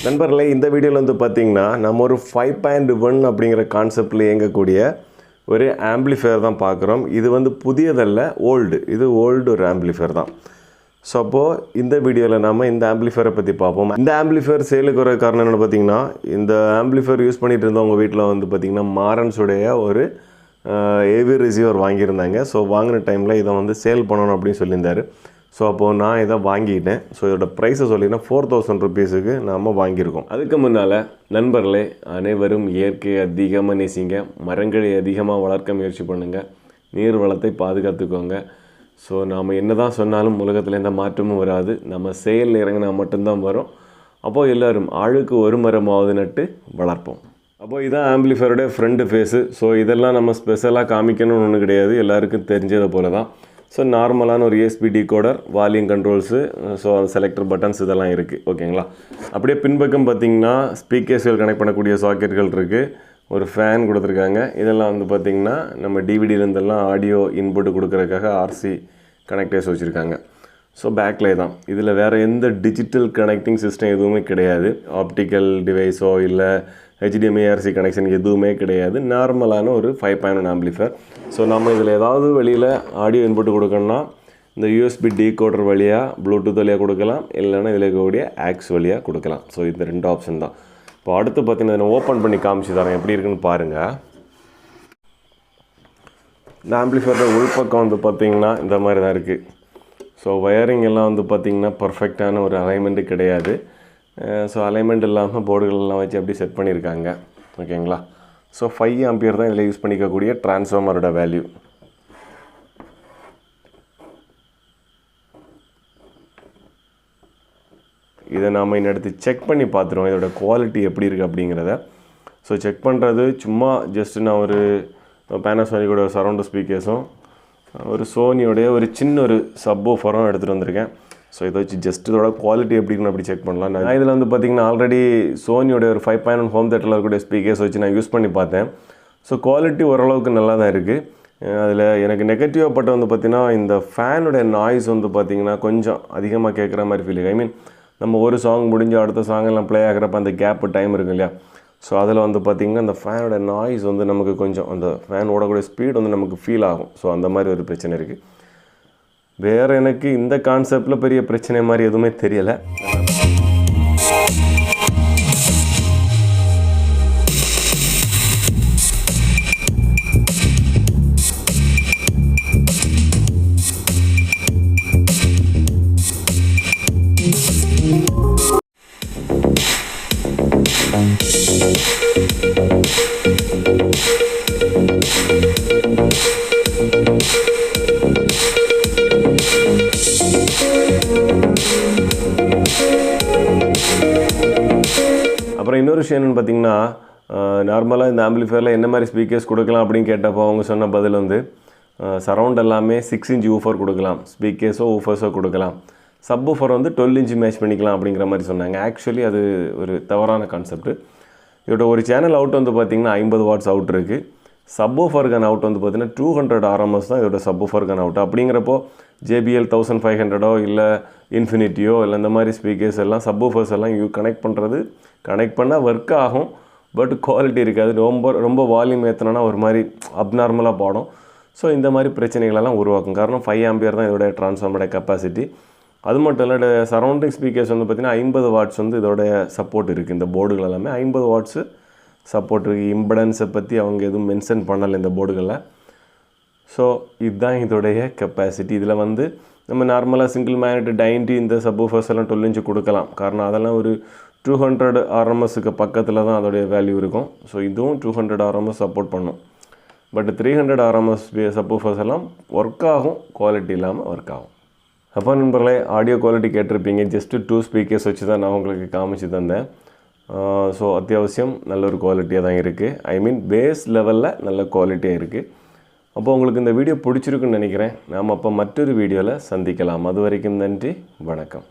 நண்பர்களே, இந்த வீடியோவில் வந்து பார்த்திங்கன்னா நம்ம ஒரு 5.1 அப்படிங்கிற கான்செப்டில் இயங்கக்கூடிய ஒரு ஆம்பிளிஃபையர் தான் பார்க்குறோம். இது வந்து புதியதல்ல, இது ஓல்டு ஒரு ஆம்பிளிஃபையர் தான். ஸோ அப்போது இந்த வீடியோவில் நம்ம இந்த ஆம்பிளிஃபையரை பற்றி பார்ப்போம். இந்த ஆம்பிளிஃபையர் சேலுக்கு வர காரணம் என்னென்னு பார்த்தீங்கன்னா, இந்த ஆம்பிளிஃபையர் யூஸ் பண்ணிகிட்டு இருந்தவங்க வீட்டில் வந்து பார்த்திங்கன்னா மாரன்ஸுடைய ஒரு ஏவி ரிசீவர் வாங்கியிருந்தாங்க. ஸோ வாங்கின டைமில் இதை வந்து சேல் பண்ணணும் அப்படின்னு சொல்லியிருந்தார். ஸோ அப்போது நான் இதை வாங்கிக்கிட்டேன். ஸோ இதோட ப்ரைஸை சொல்லிங்கன்னா 4000 ருபீஸுக்கு நம்ம வாங்கியிருக்கோம். அதுக்கு முன்னால் நண்பர்களே, அனைவரும் இயற்கையை அதிகமாக நேசிங்க, மரங்களை அதிகமாக வளர்க்க முயற்சி பண்ணுங்கள், நீர் வளத்தை பாதுகாத்துக்கோங்க. ஸோ நாம் என்ன தான் சொன்னாலும் உலகத்தில் எந்த மாற்றமும் வராது, நம்ம செயல் இறங்கினா மட்டும்தான் வரும். அப்போது எல்லோரும் ஆளுக்கு ஒரு மரமாவது நட்டு வளர்ப்போம். அப்போது இதான் ஆம்பிளிஃபையருடைய ஃப்ரண்ட் ஃபேஸு. ஸோ இதெல்லாம் நம்ம ஸ்பெஷலாக காமிக்கணும்னு ஒன்றும் கிடையாது, எல்லாருக்கும் தெரிஞ்சதை போல தான். ஸோ நார்மலான ஒரு ESP decoder, volume controls, so selector buttons இதெல்லாம் இருக்குது. ஓகேங்களா. அப்படியே பின்பக்கம் பார்த்திங்கன்னா ஸ்பீக்கர்ஸ்கள் கனெக்ட் பண்ணக்கூடிய சாக்கெட்டுகள் இருக்குது, ஒரு ஃபேன் கொடுத்துருக்காங்க. இதெல்லாம் வந்து பார்த்திங்கன்னா நம்ம டிவிடியிலேருந்தெல்லாம் ஆடியோ இன்புட் கொடுக்குறதுக்காக RC கனெக்டர்ஸ் வச்சுருக்காங்க. ஸோ பேக்லே தான், இதில் வேறு எந்த டிஜிட்டல் கனெக்டிங் சிஸ்டம் எதுவுமே கிடையாது. ஆப்டிக்கல் டிவைஸோ இல்லை HDMI RC கனெக்ஷன் எதுவுமே கிடையாது. நார்மலான ஒரு 5.1 ஆம்பிளிஃபையர். ஸோ நம்ம இதில் ஏதாவது வெளியில் ஆடியோ இன்புட் கொடுக்கணும்னா இந்த USB டிகோடர் வழியாக, ப்ளூடூத் வழியாக கொடுக்கலாம், இல்லைன்னா இதில் இருக்கக்கூடிய ஆக்ஸ் வழியாக கொடுக்கலாம். ஸோ இந்த 2 ஆப்ஷன் தான். இப்போ அடுத்து பார்த்தீங்கன்னா நான் ஓப்பன் பண்ணி காமிச்சு தரேன், எப்படி இருக்குன்னு பாருங்கள். இந்த ஆம்பிளிஃபையரோட உள்பக்கம் வந்து பார்த்திங்கன்னா இந்த மாதிரி தான் இருக்குது. ஸோ வயரிங் எல்லாம் வந்து பார்த்திங்கன்னா பர்ஃபெக்டான ஒரு அலைன்மெண்ட்டு கிடையாது. ஸோ அலைன்மெண்ட் இல்லாமல் போர்டுகளெல்லாம் வச்சு அப்படி செட் பண்ணியிருக்காங்க. ஓகேங்களா. ஸோ 5 ஆம்பியர் தான் இதில் யூஸ் பண்ணிக்கக்கூடிய டிரான்ஸ்ஃபார்மரோட வேல்யூ. இதை நாம் இன்னும் செக் பண்ணி பார்த்துருவோம், இதோட குவாலிட்டி எப்படி இருக்குது அப்படிங்கிறத. ஸோ செக் பண்ணுறது சும்மா ஜஸ்ட்டு நான் ஒரு பேனாசோனிக்கோட சரௌண்டு ஸ்பீக்கர்ஸும் ஒரு சோனியோடைய ஒரு சின்ன ஒரு சப்வூஃபரும் எடுத்துகிட்டு வந்திருக்கேன். ஸோ இதை வச்சு ஜஸ்ட் இதோட குவாலிட்டி எப்படின்னு அப்படி செக் பண்ணலாம். நான் இதில் வந்து பார்த்திங்கன்னா ஆல்ரெடி சோனியோட ஒரு 5.1 ஹோம் தேட்டரில் இருக்கக்கூடிய ஸ்பீக்கர்ஸ் வச்சு நான் யூஸ் பண்ணி பார்த்தேன். ஸோ குவாலிட்டி ஓரளவுக்கு நல்லா தான் இருக்குது. அதில் எனக்கு நெகட்டிவாக பட்ட வந்து பார்த்திங்கன்னா இந்த ஃபேனுடைய நாய்ஸ் வந்து பார்த்திங்கன்னா கொஞ்சம் அதிகமாக கேட்குற மாதிரி ஃபீல். ஐ மீன் நம்ம ஒரு சாங் முடிஞ்சு அடுத்த சாங்கெல்லாம் ப்ளே ஆகிறப்ப அந்த கேப்பு டைம் இருக்குது இல்லையா. ஸோ அதில் வந்து பார்த்திங்கன்னா அந்த ஃபேனோட நாய்ஸ் வந்து நமக்கு கொஞ்சம் அந்த ஃபேன் ஓடக்கூடிய ஸ்பீட் வந்து நமக்கு ஃபீல் ஆகும். ஸோ அந்த மாதிரி ஒரு பிரச்சனை இருக்குது. வேறு எனக்கு இந்த கான்செப்டில் பெரிய பிரச்சனை மாதிரி எதுவுமே தெரியலை. அப்புறம் இன்னொரு விஷயம் என்னென்னு பார்த்திங்கன்னா, நார்மலாக இந்த ஆம்பிளிஃபையரில் என்ன மாதிரி ஸ்பீக்கர்ஸ் கொடுக்கலாம் அப்படின்னு கேட்டப்போ அவங்க சொன்ன பதில் வந்து சரவுண்ட் எல்லாமே 6 இன்ச் ஊஃபர் கொடுக்கலாம், ஸ்பீக்கர்ஸோ ஊஃபர்ஸோ கொடுக்கலாம், சப் ஊஃபர் வந்து 12 இன்ச் மேட்ச் பண்ணிக்கலாம் அப்படிங்கிற மாதிரி சொன்னாங்க. ஆக்சுவலி அது ஒரு தவறான கான்செப்ட். இதோட ஒரு சேனல் அவுட் வந்து பார்த்திங்கன்னா 50 வாட்ஸ் அவுட் இருக்குது. சப் ஊஃபருக்கான அவுட் வந்து பார்த்திங்கன்னா 200 RMS தான் இதோட சப் ஊஃபருக்கான அவுட். அப்படிங்கிறப்போ JBL 1500ஓ இல்லை இன்ஃபினிட்டியோ இல்லை இந்த மாதிரி ஸ்பீக்கர்ஸ் எல்லாம் சப் ஊஃபர்ஸ் எல்லாம் கனெக்ட் பண்ணால் ஒர்க் ஆகும், பட் குவாலிட்டி இருக்காது. ரொம்ப வால்யூம் ஏற்றினா ஒரு மாதிரி அப்நார்மலாக பாடும். ஸோ இந்த மாதிரி பிரச்சனைகளெல்லாம் உருவாக்கும். காரணம் 5 ஆம்பியர் தான் இதோட டிரான்ஸ்ஃபார்மரோட கெப்பாசிட்டி. அது மட்டும் இல்லை, சரௌண்டிங் ஸ்பீக்கர்ஸ் வந்து பார்த்திங்கன்னா 50 வாட்ஸ் வந்து இதோட சப்போர்ட் இருக்குது. இந்த போர்டுகள் எல்லாமே 50 வாட்ஸு சப்போர்ட் இருக்குது. இம்படன்ஸை பற்றி அவங்க எதுவும் மென்ஷன் பண்ணலை இந்த போர்டுகளில். ஸோ இதுதான் இதோடைய கெப்பாசிட்டி. இதில் வந்து நம்ம நார்மலாக சிங்கிள் மேக்னெட் 90 இந்த சப்வூஃபர்ஸ் எல்லாம் 12 இன்ச் கொடுக்கலாம். காரணம் அதெல்லாம் ஒரு 200 RMSக்கு பக்கத்தில் தான் அதோடைய வேல்யூ இருக்கும். ஸோ இதுவும் 200 RMS சப்போர்ட் பண்ணும். பட் 300 RMS சப்வூஃபர்ஸ் எல்லாம் ஒர்க் ஆகும், குவாலிட்டி இல்லாமல் ஒர்க் ஆகும். அப்போ நண்பர்களே, ஆடியோ குவாலிட்டி கேட்டிருப்பீங்க. ஜஸ்ட்டு 2 ஸ்பீக்கர்ஸ் வச்சு தான் நான் உங்களுக்கு காமிச்சு தந்தேன். ஸோ அத்தியாவசியம் நல்ல ஒரு குவாலிட்டியாக தான் இருக்குது. ஐ மீன் பேஸ் லெவலில் நல்ல குவாலிட்டியாக இருக்குது. அப்போ உங்களுக்கு இந்த வீடியோ பிடிச்சிருக்குன்னு நினைக்கிறேன். நாம் அப்போ மற்றொரு வீடியோவில் சந்திக்கலாம். அது வரைக்கும் நன்றி, வணக்கம்.